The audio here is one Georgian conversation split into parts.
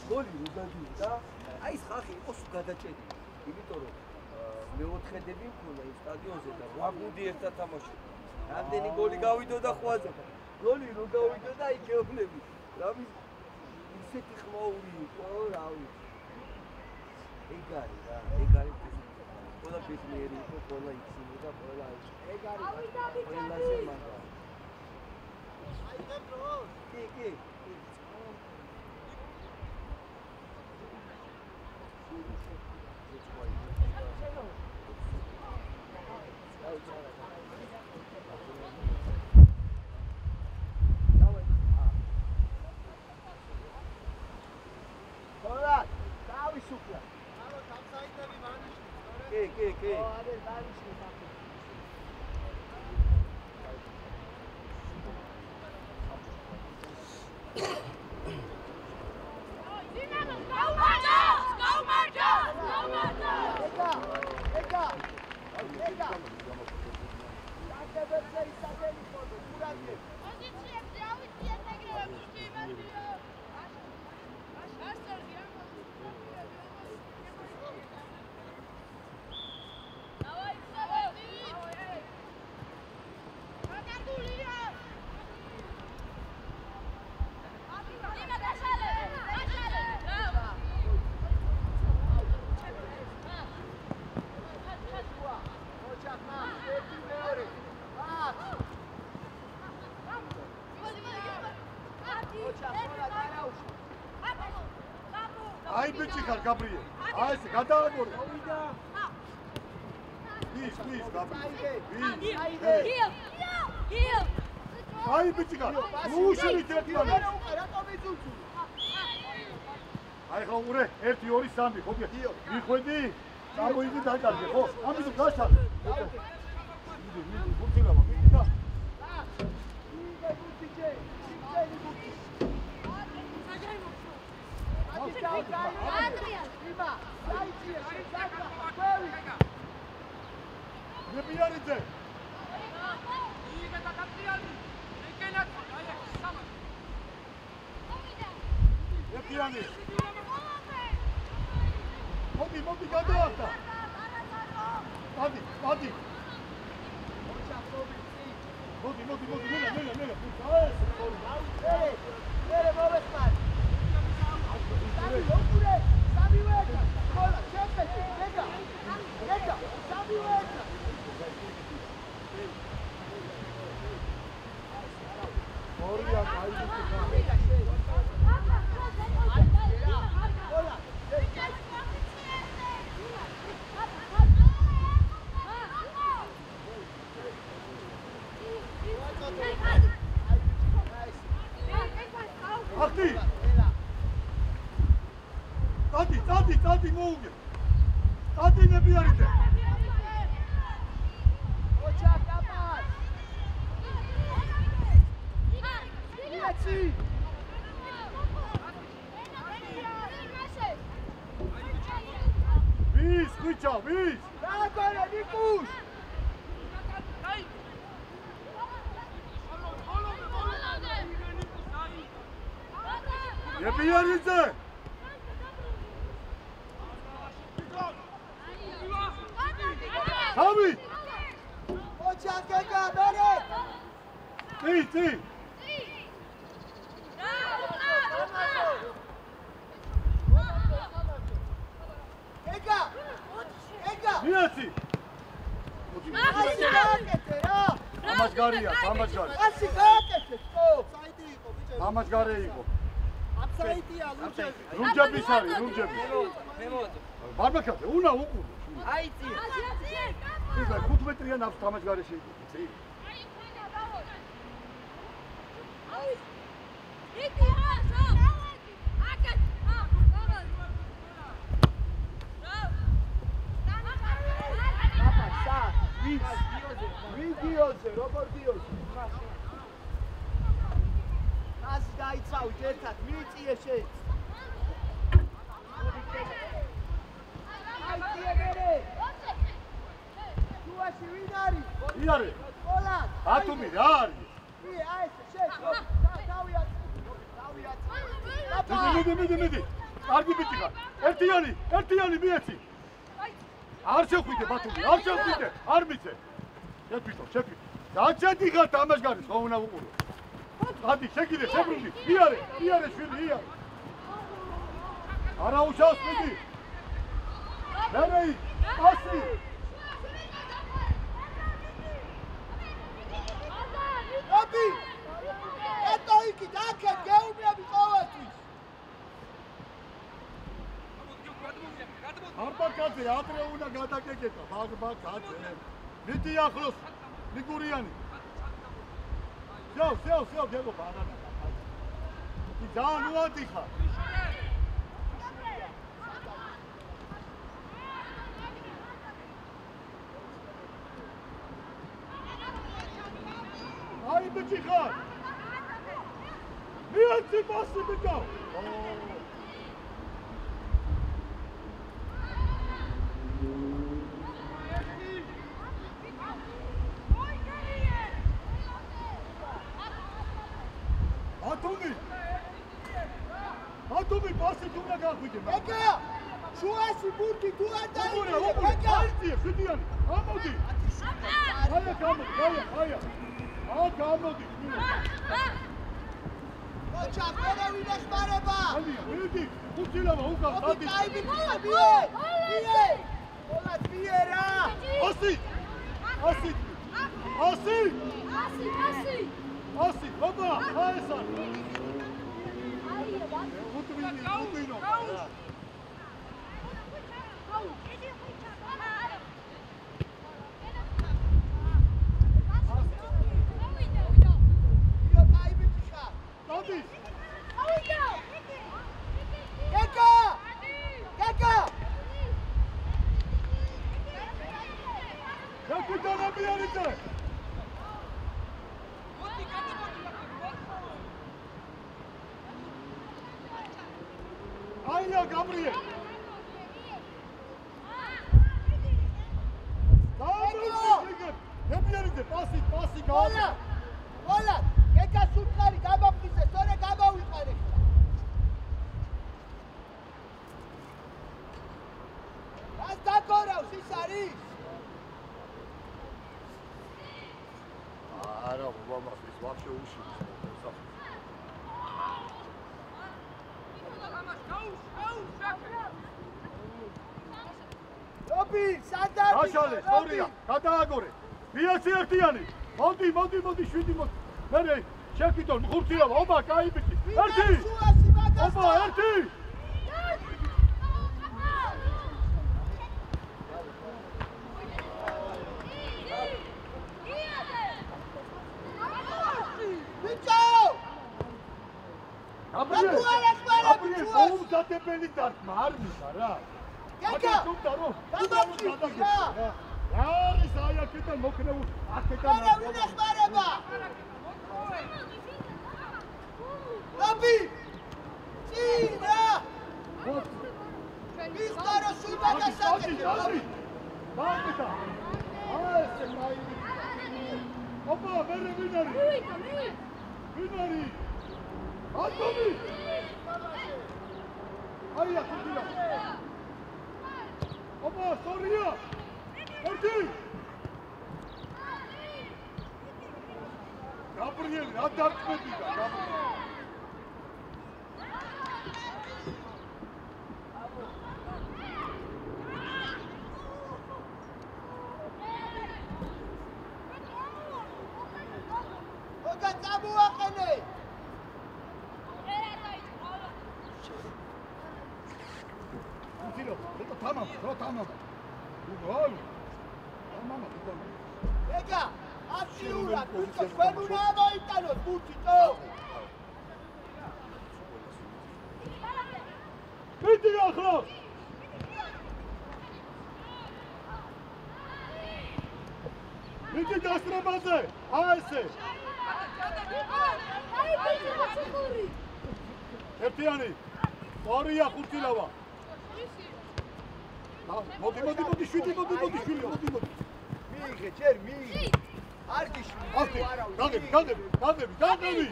გოლი რო გადიოდა, აი ეს ხალხი იყოს გადაჭედილი. იმიტომ რომ მეოთხედები მქონდა იმ სტადიონზე და 8 გუნდი ერთად თამაშობდა. რამდენი გოლი გავიდოდა ხვაზე. გოლი რო გავიდოდა, აი გეუბნები. რამის ისეთი ხმაური იყო, რა ვიცი. ეგ არის რა, ეგ არის ყველა ბიზნესმენი იყო, ყველა იცინო და ყველა ის. ეგ არის ყველაზე მაგარი. აი დრო. კი. Ai bichikar Gabriel. Ai se გადააგორე. Please, Gabriel. Here. Ai bichikar. Მუშინი ერთმანეთს. Ai ხო ურე 1 2 3 ხო მიხვედი? წამოიდი დაკარგე ხო? ამის გაშალ. მიდი გუთილავა მიდი და. Nebiarice. Nebiarice. Modi გადაახტა. Modi. Modi, ნელა. მერე მოვეხმარ. Tati moge. Tati nebiarice. Ocha kapar. Vis, quicha, vis. Dagore, Nikus. Nebiarice. Abi! Ocha kaka, dore! Sì! Ega! Niaci! Amaç gariya, amaç gari. Asi kakete, to! Amaç gari iko. Apsaitiya, Rumcebi sari, Rumcebi. Barbekate, una uku. Aiti! Ega, 5 მეტრიან აქვს თამაშ გარეშე იყო, იცი? იქი ხაშო! აკეთ! Vidi, Ozzy, Robert Dios. Kas gaitsavit ერთად, მიიწიე შენ. აიწიე. შუაში ვინ არის? ვინ არის? პოლად. ათუმი რა არის? აი ეს შენ. დავიათ. მიდი. კარგი ბიჭი ხარ. ერთიანი მიეცი. არ შეხვიდე ბათუმი, არ შეხვიდე, არ მიცე. შეფიქრო. დაჩედი ხარ თამაშგარის, ხო უნდა უყურო. გადი, შეგიდე, შებრუნდი. იარე, შვილი, იარე. არა უშავს მიდი. მერეი, პასი. აბი! ეტო იქით, აქეთ გეუბნები ყოველთვის. არბაკაძე, ადრე უნდა გადაგეკეტა, ბაგბაკაძე. მიდი ახლოს, ლიგურიანი. სეო, გეგო ბანანა. კი ძალიან უადი ხარ. აი ბიჭი ხარ. მიეცი პასი ბიჭო. ათუმი პასი თუ უნდა გახვიდე. ეგა! შუაში ბურთი თუ არ დაიგე, ეგა! აიწიე, შვიდიანი. ამოდი. აი, გამოდი. ოჩა, ხერე ვინ ეხმარება? მიდი, უცილავა უკან, დადი. აი, მიე! პოლად მიე რა! ასი, ოპა, აესა. Utino. Aia, Gabriel! Pasi, Ola! Ეკა სუთხარი გამაფრიზე, სწორე გამავიყარე. რას დაგორავს ის არის? არა, მამასის ვაფშე უშინის. ოპი, სადარი. გაშალე, სწორია, გადააგორე. მიეცი ერთიანი. მოდი, შვიდი მოდი. მერე, შეკიდო, ხურცილავა, ოპა, კაი ბიჭი. ერთი! ოპა, ერთი! Gabriel, გაუმზადებელი დარტყმა არ მიხარ რა. გეკა! არის აი აქედან მოქნეულ, აქედან არა ვინ ეხმარება? აბი! წინა! მიხარო სულა და საკეთე. მაგდა. ესე მაი. ოპა, მერე ვინ არის? ვინ არის? ათომი! Aia, continua! Opa, sorria! Ერთი! Gabriel, რა დარწმებიდა, Gabriel? ოგა წამოაყენე! Ega, აფშიურა, თვითონ ჩვენ უნდა ამოიტანოთ ბურთიტო. მიდი ახლოს. მიდი დასწრებაზე. აი ესე. ერთიანი. ორია ხუთი ლავა. მოდი, შვიდი, მოდი. მიიღე, ჯერ მიიღე. არ გიშვი. გაგები.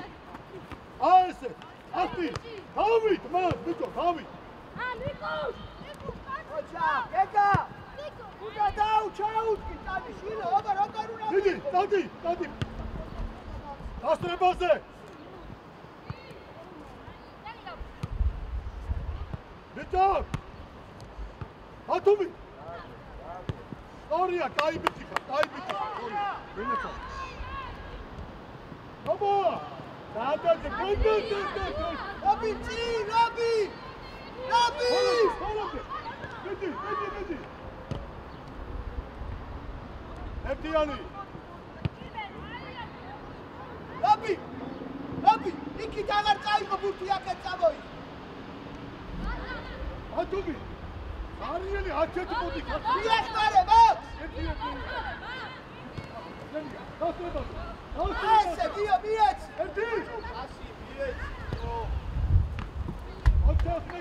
აი ესე. აქტი. დავით, მან, ბიჭო, დავით. ნიკოშ. ოჩა, გეგა. უნდა დაუჩაუტკი, წადი შვილო, აბა როგორ უნდა. დიდი, წადი. დასწრებაზე. ბიჭო. ათუმი. ორია, კაი ბიჭი ხარ. ვინაცა. აბა. დაადე, რობი. მიდი. ერთიანი. რობი, იქით აღარ წაიღო ბურთი აქეთ წამოი. ათუმი. არიელი აჩეთი მოდი ხარ. მიეხმარე, მოხ. ესე, გიო, მიეც. ერთი. ასი, მიეც.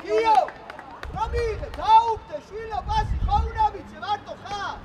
გიო. რობი, დაუგდე, შვილო, პასი, ხო უნდა ვიცე, მარტო ხარ.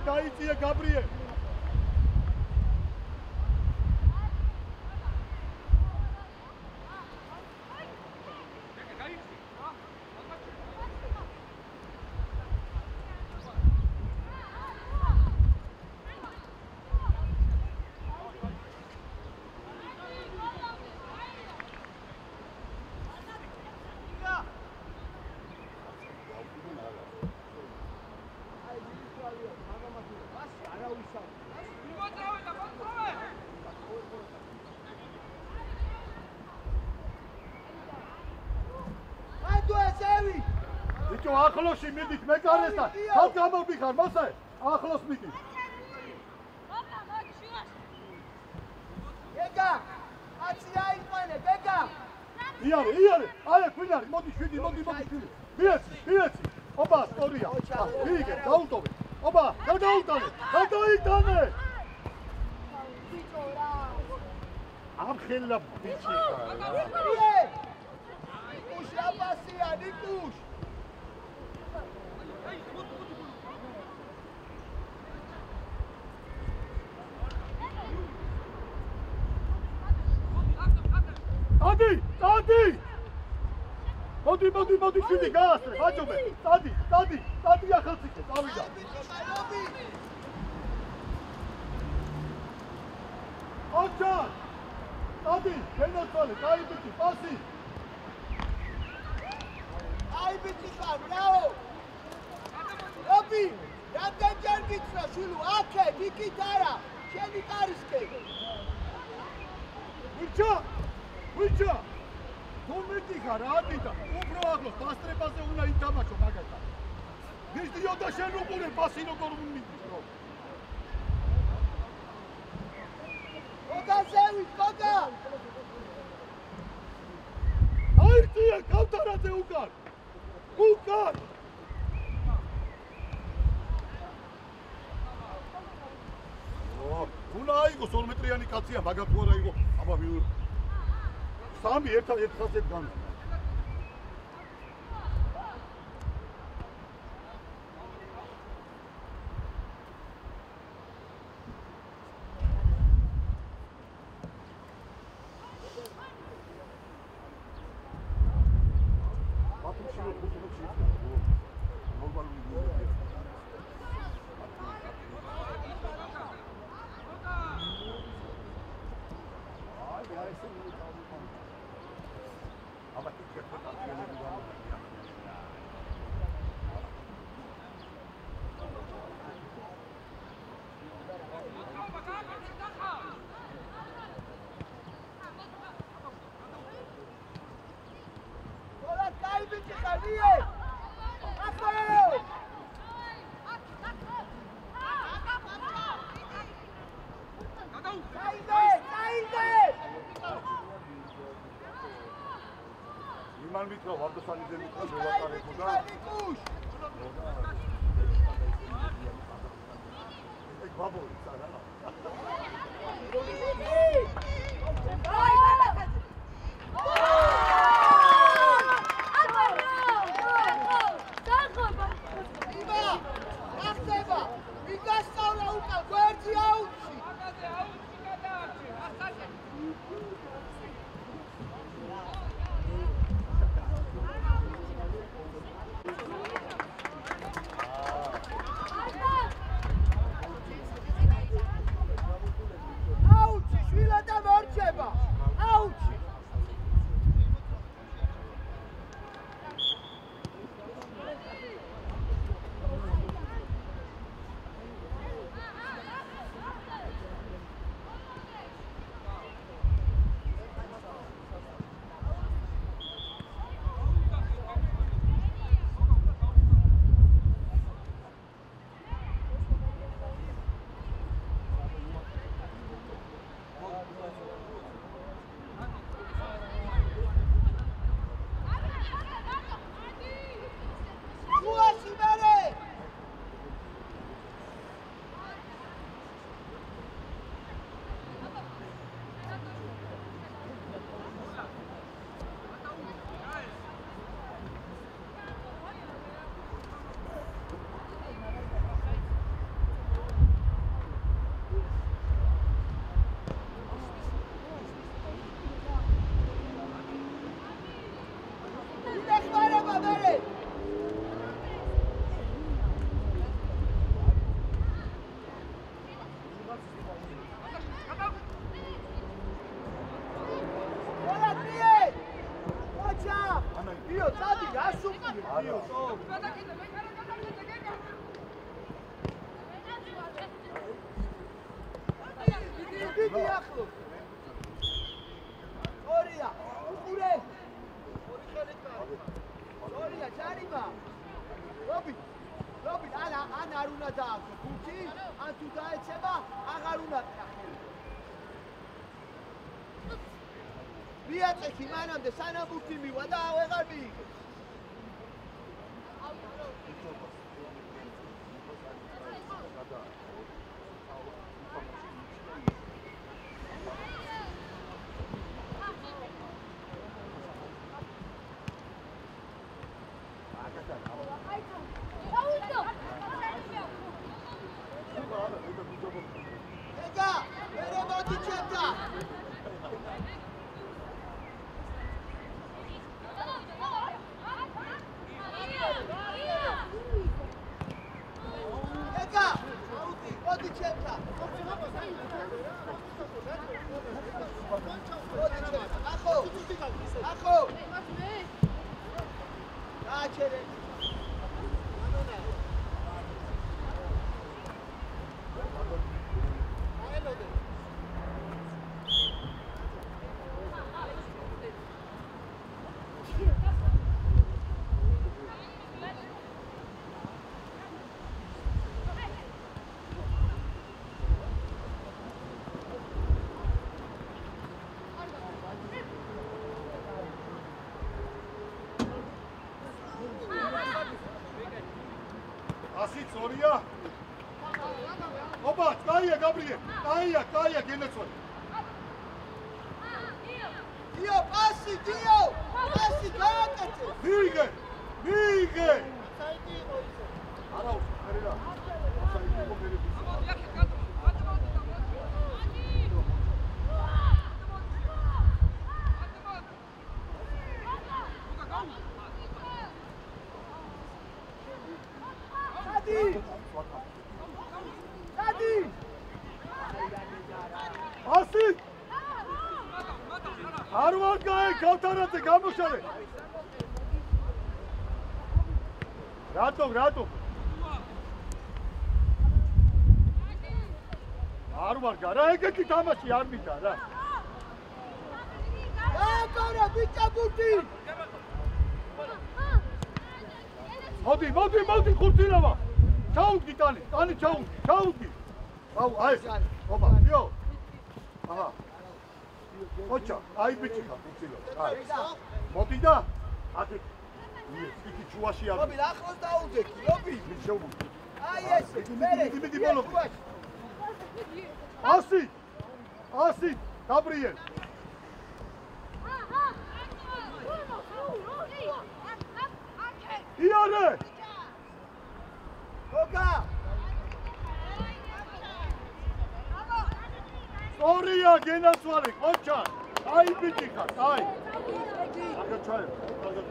დაიწია გაბრიელ. ახლოსში მიდით მეკარესთან. ხალ გამოვიხარ, მოსე. ახლოს მიდით. გეგა, აცი აიყვანე, გეგა. იარე. აი, ქვინარი, მოდი შვიდი. მიეცი. ობა, სწორია. მიიგე, დაუტოვე. ობა, გადაიტანე. ბიჭო რა. ამხელა ბიჭი ხარ. ნიკუშ აბასია, ნიკუშ. Tadi! Modi, შვიდი გაასწრე, ბაჭობე. Tadi ახალციხე, წავიდა. ოჩა! Tadi, გენაცვალე, კაი ბიჭი, პასი. აი ბიჭი ხარ, ბრავო! რობი, რამდენჯერ გითხრა შვილო, აქეთ, იქით არა, შენი კარისკე. ვიჩა! თუ მიდიხარ, ადიდა, უფრო ახლოს, დასწრებაზე უნდა ითამაშო მაგათთან. მისდიო და შენ უყურე, პასი როგორ მიდის, რო. გოგა! აირთია, კავთარაძე უკან! უნდა აიღოს 2 მეტრიანი კაცია, მაგათ თუ არა იყო, აბა მიურ. სამი ერთად განა. Soria. Opa, caia, Gabriel. Caia, Genetson. Dio, passi, cállate. Migue. Ara, Marina. დადი ასი არ ვარ გაე გავთარაზე გამოშალე რატომ არ ვარ გა რა ეგეთი თამაში არ მინდა რა გააკარა ბიჭაბუთი მოდი ხურცინავა ჩაუდგი ტანი ჩაუდგი აუ აი ოპა დიო აჰა ოჩა აი ბიჭი ხა ხურცინავა აი მოდი და აკი იქი ჩუაში არის ლობი ახლოს დაუძექი ლობი შეუბუდი აი ესე მიდი ბოლო ასი გაბრიელ იარე გოგა ორია გენაცვალე ყოჩა აი ბიჭი ხარ აი აგა ჩაე აგა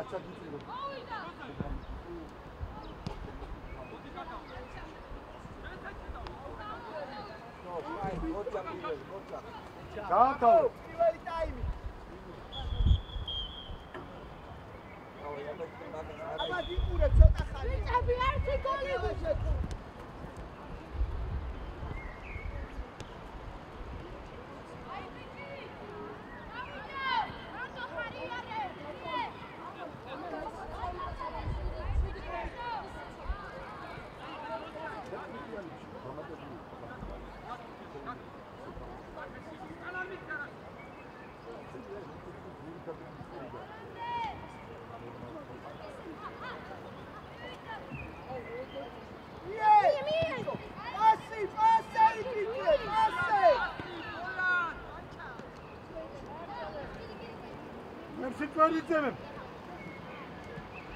আচ্ছা কিছু যাও პირველი ტაიმი აბა გიყურე ცოტა ხანი ბიჭები ერთი გოლი ვაშეთო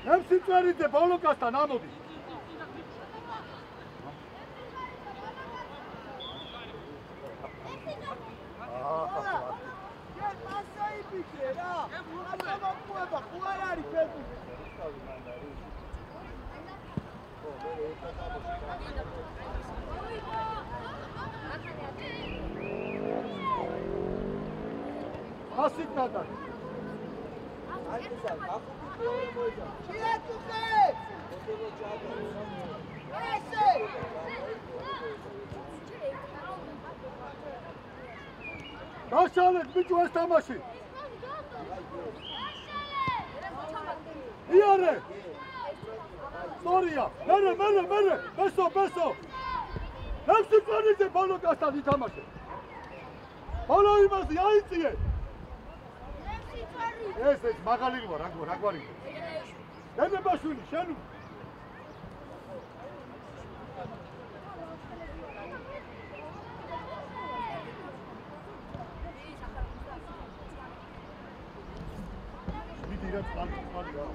Nemsitveride Bolokastan amodi. Asit nadan. Daşalet biçu estamaşı. İyare. Soria. Mere. Beso. Hepsi karıcı balık aslan itamaşı. Balo imaz yayıncıya. ეს მაგალი ვარ, რა გვარი. ნებებაშვილი, შენ მიდი რა წყალია.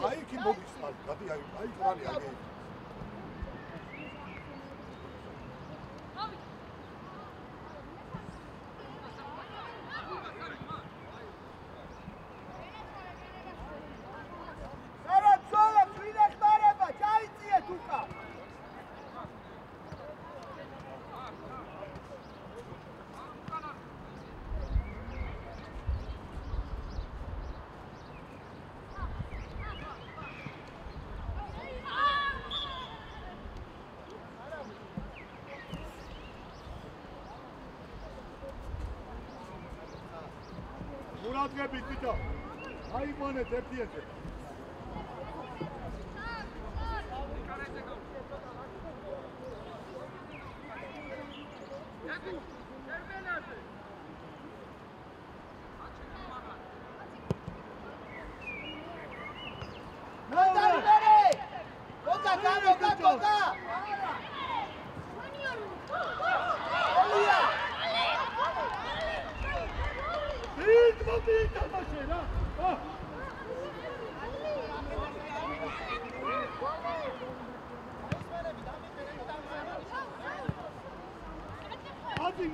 აი კი მოგის წყალი, გადი აი წყალი აგე. Muratgabit bicho. Ay mane teptiese.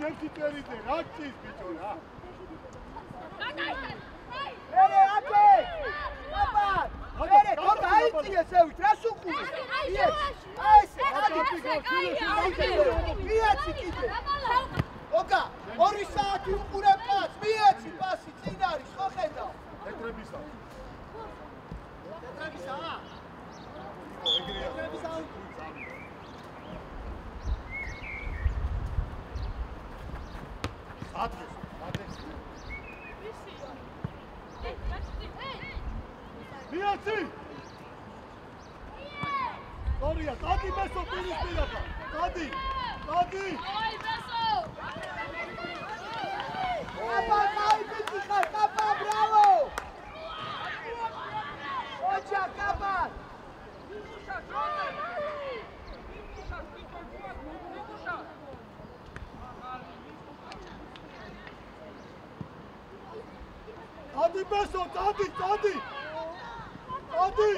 ნეფი წერიდე, რა გჭირს ბიჭო რა? მერე აკე! აბა! მერე თქო აიწიე ზევით, რა სუყურე? იეც! აი ესე! მიეცი კიდე! ოკა! 2 საათი უყურებ პას, მიეცი პასი, წინ არის, ხო ხედავ? ეთრებისა. ეთრებისა? ეგრეა. ეთრებისა? ადეს. მიეცი! სორია, დადი მესო პირის პირახა. დადი! დადი! აბა, კაი ბიჭი ხარ, კაპა, ბრავო! ოჯა, კაპა! დადი მესო, დადი, დადი! დადი!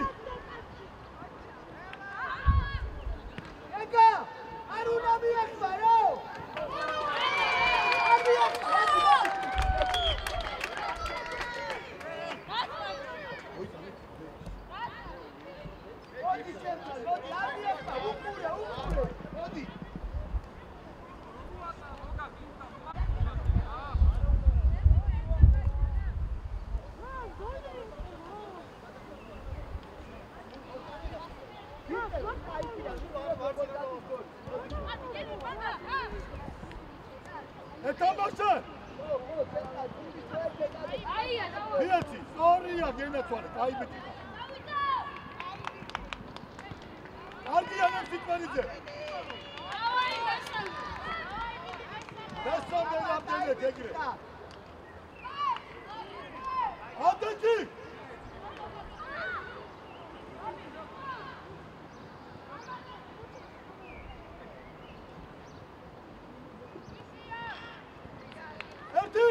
ეგა! არ უნდა მიეხვა, რა! არ მიეხვა! მოდი ჩემთან, მოდი, არ მიეხვა, უყურე, მოდი! ეთამაშე! მიეცი, სორია გენაცვალე, კაი ბიჭი. კარგია ნეფი წერიდე. მესამე რამდენად ეგრე. ადეჭი! ერთი!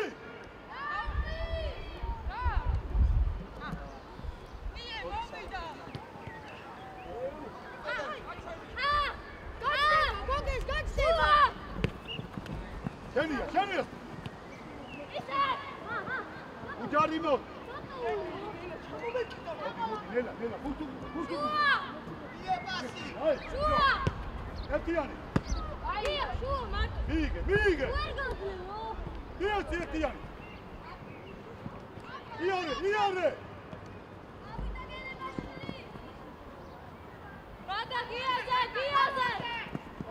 შენია, შენია! უჯარი მო! ნელა, ნელა, ბუთუ! ие паси! ერთიანი! მიიგე, მიიგე! მიეცი ერთიანი! იარე, იარე!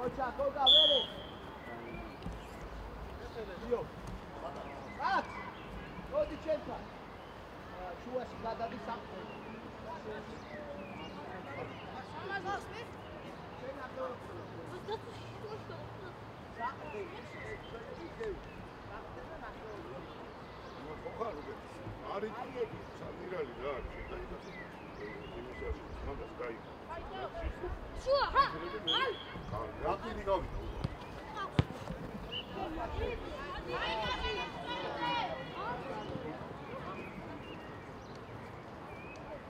ოჯა, გოგა, ვერე! იო! აკ! მოდი ჩემთან! შუაში გადადი სამყარო. არის სამირალი რა არის იმისაში მაგას გაი შუა ხა რატინი გავიდა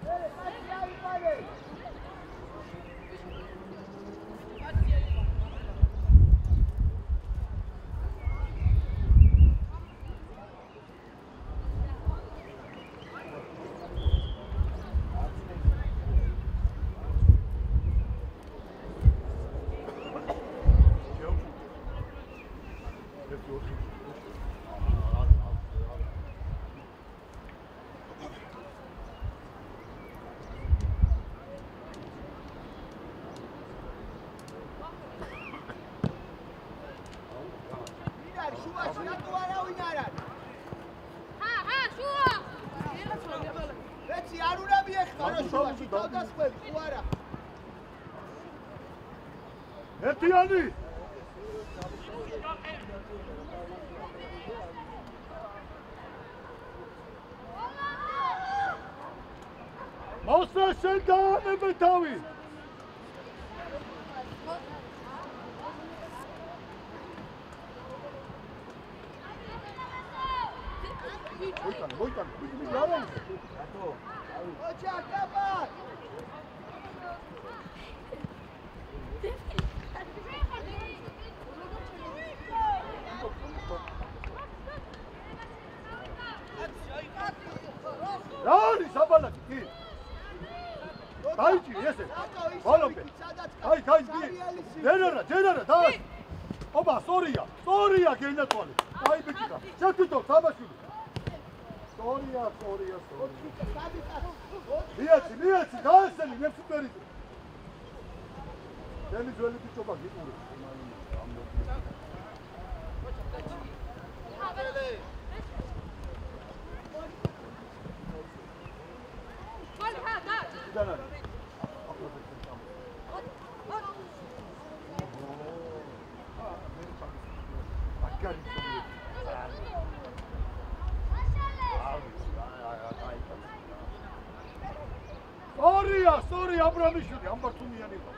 ვერე, პასი აიყარე! ერთიანი მოსა შენ დაანებე თავი მოიტან ბიჭი რა არის რატო ოჯა კაბა გაიჭი ესე. ბოლომდე. აი, ჯენერა, დაი. ობა, სწორია გენათვალე. აი ბიჭიკა, შეთვითონ თამაშული. სწორია. მიეცი, დაესწრები ნებსიტერიზე. ჩემი ძველი ბიჭობა გიყურე. Sorry, Abramovishvili, ამბართუნიანი იყო.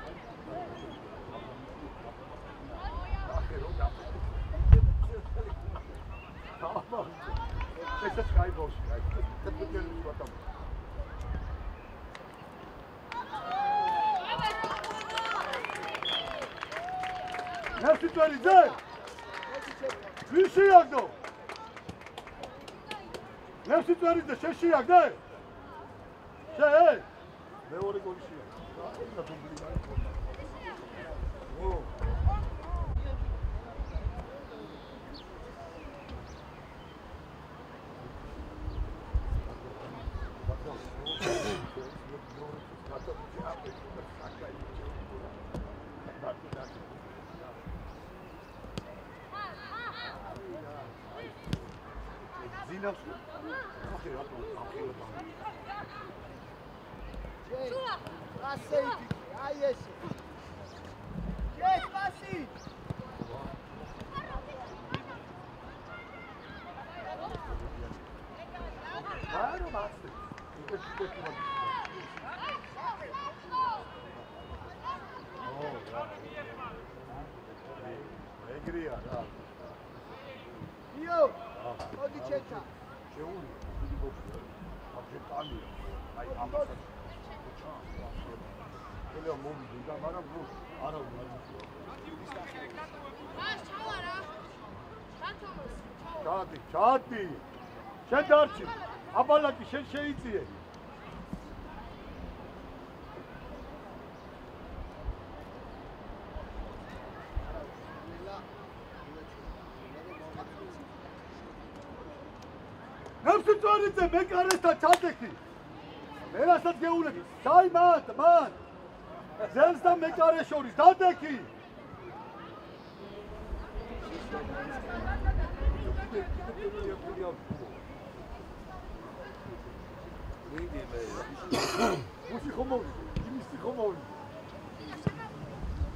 ესეც კაი ბოლში, აი, თეთრკელი ვატამ. ნასიტვერიძე! ვიშიაგდო? ნასიტვერიძე შეშიაგდე? მეორე გოლი შეა. და დუბლი მაქვს. ო. ზინავს. ახი რატო? Ai esse. Yes, passi. Claro, basta. Alegria, da. Io. Oggi c'è sta. C'è uno, di boxe. Oggettali. Ai ambasciatori. Quello è un mondo, ma non può. Ara uno. Chati. Sen darchi. Abalaki sen sheitsie. Nafsitvaritse mekaresta chateki. Meraსაც გეულები. Საი მან. ზელს და მეკარე შორის დადექი. მუსი ხომოვი, იმისი ხომოვი.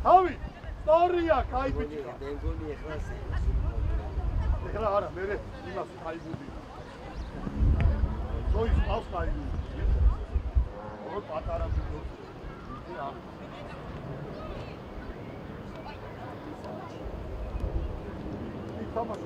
თავი, სწორია, კაი ბიჭია. მეგონი ეხლა ეხლა არა, მე იმას ხაიბუდი. ზოის ყავს ხაიბუდი. Ot pataram diyor. Ya. Tamam.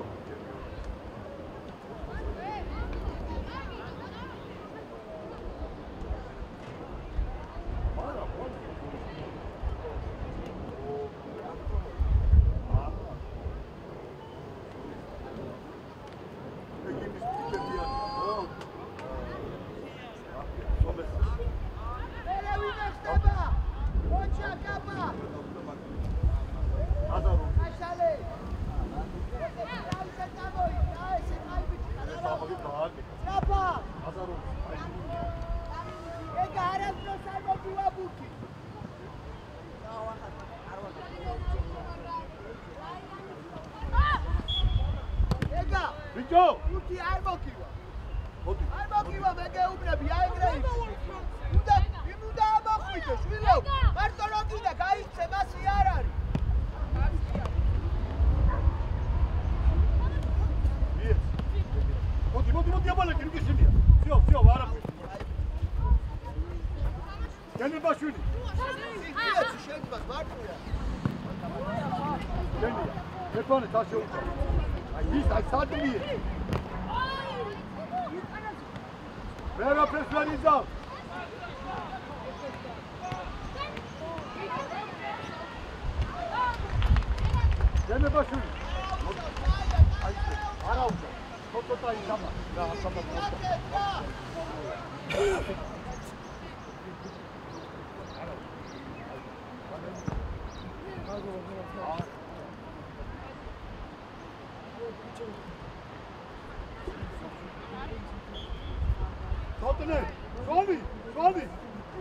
Totne, Sony.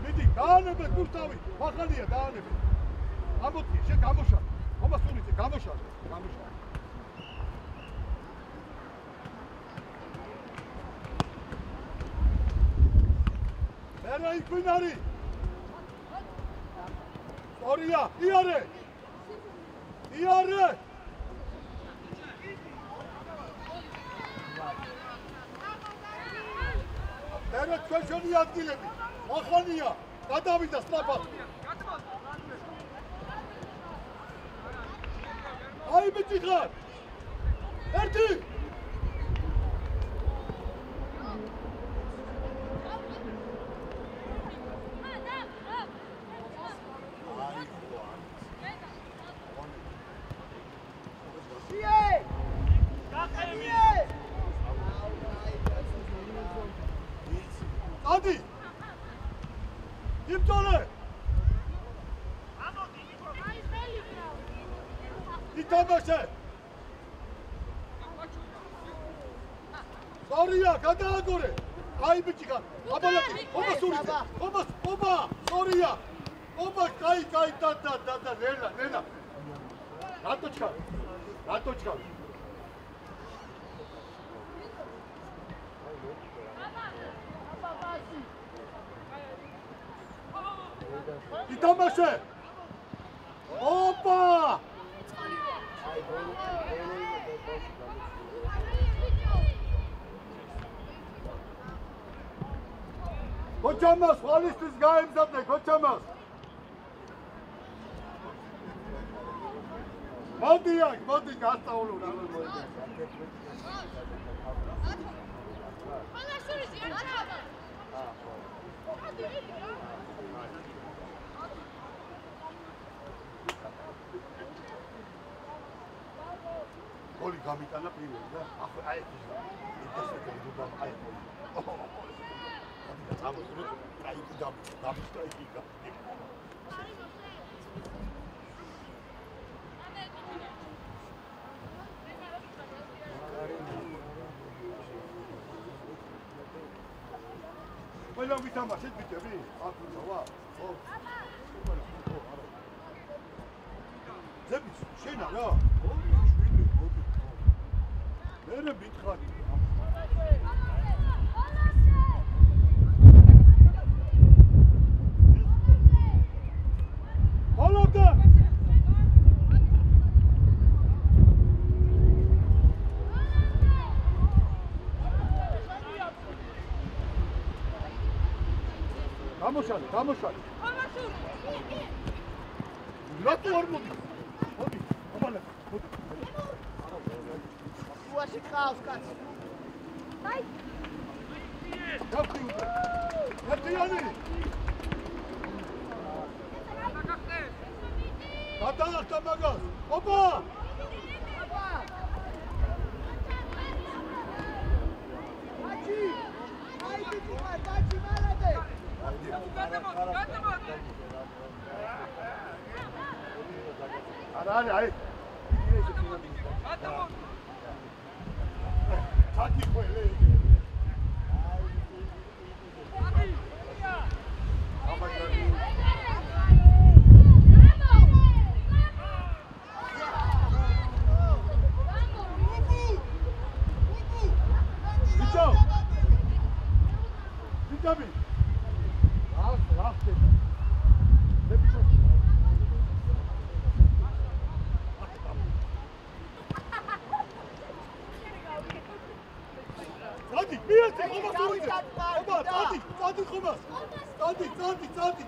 მიდი, დაანებეთ გუსტავი, მახალია დაანებეთ. ამოდი, შე გამოშალ. ხომა სუნიცე, გამოშალ. მერე იკვინარი. სორია, იარე. მერე ჩვენი ადგილები. ახალია, გადავიდა სლაპად. აი ბიჭი ხარ. ერთი. ადი. იბტოლე. იტამაშე. სორია, გადააგორე. აი ბიჭი ხარ. აბალაკი, ობა სურიცე. ობა, სორია. ობა, კაი, და, ნენა. რატო ჩქარი? იტამაშე. ოპა! გოჩამას ხვალისთვის გაემზადე, გოჩამას. მოდი, გასწავლო რა მოიდგა. გოლი გამიტანა პირველი და აი ეს ეს აი წამოსული აი დამსტრაიკიკა ყველა ვითამაშეთ ბიჭები აკუზავა ხო ზების შენა რა მერე მითხარი ჰოლობდა გამოშალე რატო არ მოდი აბალა მოდი უაში ხავს კაცი აი დავდივ ერთიანი გადაახტა მაგას ოპა აჩი აი ბიჭი მაჩი მალადე არა აი ჩაკი ხოლე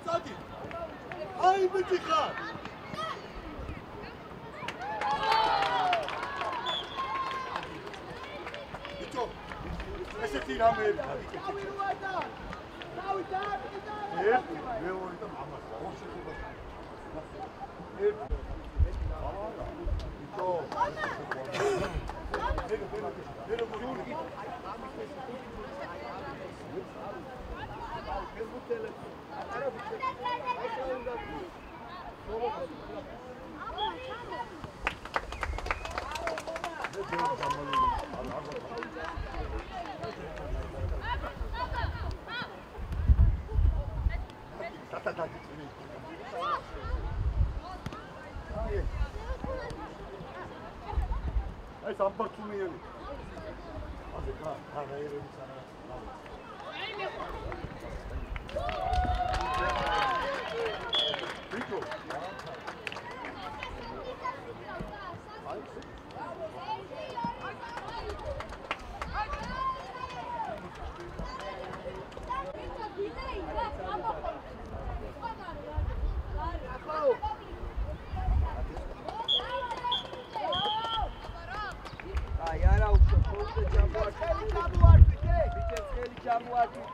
წადი აი ბიჭი ხარ ბიჭო ესეთი რამე დავიდა მეორე და მამას ხო შეხება ბიჭო ეს ამბართუნიანი. ასე ხარაერები სანა. ვიკო. აი არა უფრო ხოლმე ჩამოართვით ბიჭებს ხელი ჩამოართვით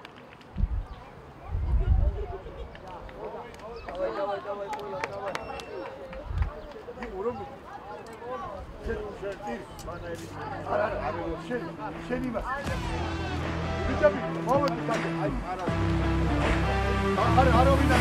დავай ყველა დავай ურომ შენ მანაერი არა შენ იმას ბიჭები მომენტი აი არა ვინა